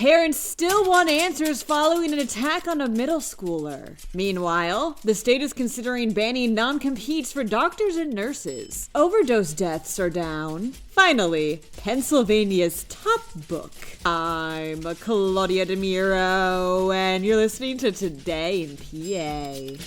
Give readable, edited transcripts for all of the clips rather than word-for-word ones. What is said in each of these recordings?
Parents still want answers following an attack on a middle schooler. Meanwhile, the state is considering banning non-competes for doctors and nurses. Overdose deaths are down. Finally, Pennsylvania's top book. I'm Claudia Dimuro, and you're listening to Today in PA.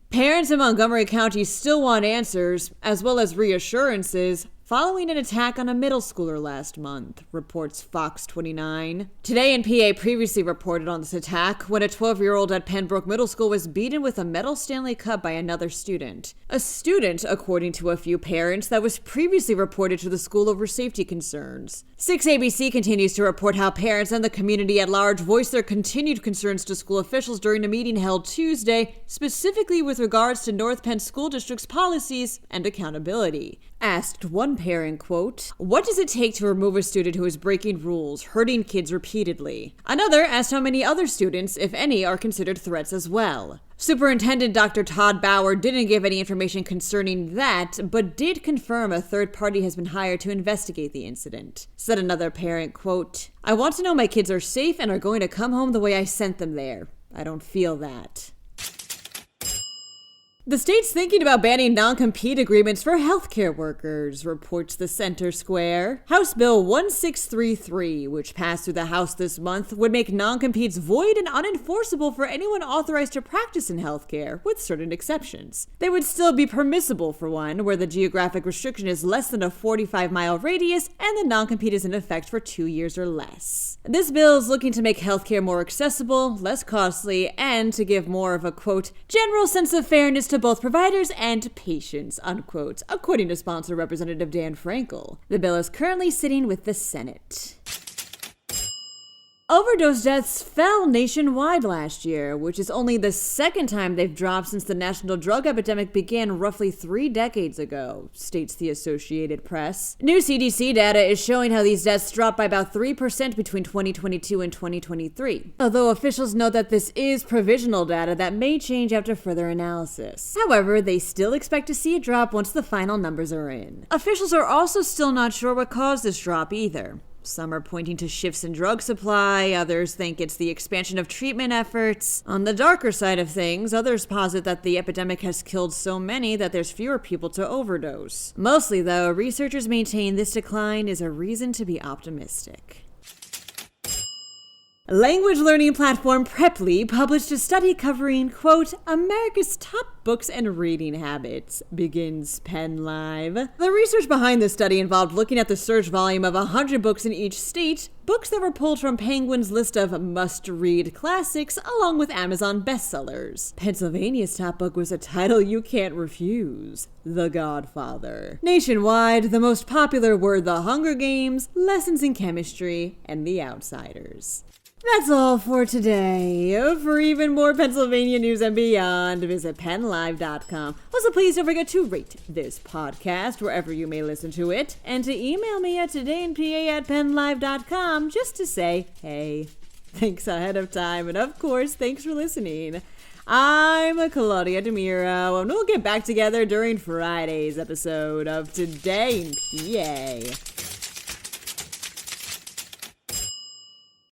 Parents in Montgomery County still want answers, as well as reassurances, following an attack on a middle schooler last month, reports Fox 29. Today in PA previously reported on this attack when a 12-year-old at Pembroke Middle School was beaten with a metal Stanley cup by another student. A student, according to a few parents, that was previously reported to the school over safety concerns. 6ABC continues to report how parents and the community at large voiced their continued concerns to school officials during a meeting held Tuesday, specifically with regards to North Penn School District's policies and accountability. Asked one parent, quote, "What does it take to remove a student who is breaking rules, hurting kids repeatedly?" Another asked how many other students, if any, are considered threats as well. Superintendent Dr. Todd Bauer didn't give any information concerning that, but did confirm a third party has been hired to investigate the incident. Said another parent, quote, "I want to know my kids are safe and are going to come home the way I sent them there. I don't feel that." The state's thinking about banning non-compete agreements for healthcare workers, reports the Center Square. House Bill 1633, which passed through the House this month, would make non-competes void and unenforceable for anyone authorized to practice in healthcare, with certain exceptions. They would still be permissible for one, where the geographic restriction is less than a 45-mile radius and the non-compete is in effect for 2 years or less. This bill is looking to make healthcare more accessible, less costly, and to give more of a, quote, general sense of fairness to both providers and patients, unquote, according to sponsor Representative Dan Frankel. The bill is currently sitting with the Senate. Overdose deaths fell nationwide last year, which is only the second time they've dropped since the national drug epidemic began roughly 3 decades ago, states the Associated Press. New CDC data is showing how these deaths dropped by about 3% between 2022 and 2023, although officials note that this is provisional data that may change after further analysis. However, they still expect to see a drop once the final numbers are in. Officials are also still not sure what caused this drop either. Some are pointing to shifts in drug supply, others think it's the expansion of treatment efforts. On the darker side of things, others posit that the epidemic has killed so many that there's fewer people to overdose. Mostly, though, researchers maintain this decline is a reason to be optimistic. Language learning platform Preply published a study covering, quote, America's top books and reading habits, begins PennLive. The research behind this study involved looking at the search volume of 100 books in each state, books that were pulled from Penguin's list of must-read classics, along with Amazon bestsellers. Pennsylvania's top book was a title you can't refuse, The Godfather. Nationwide, the most popular were The Hunger Games, Lessons in Chemistry, and The Outsiders. That's all for today. For even more Pennsylvania news and beyond, visit PennLive.com. Also, please don't forget to rate this podcast wherever you may listen to it, and to email me at todayinpa@PennLive.com just to say hey. Thanks ahead of time, and of course, thanks for listening. I'm Claudia Dimuro, and we'll get back together during Friday's episode of Today in PA.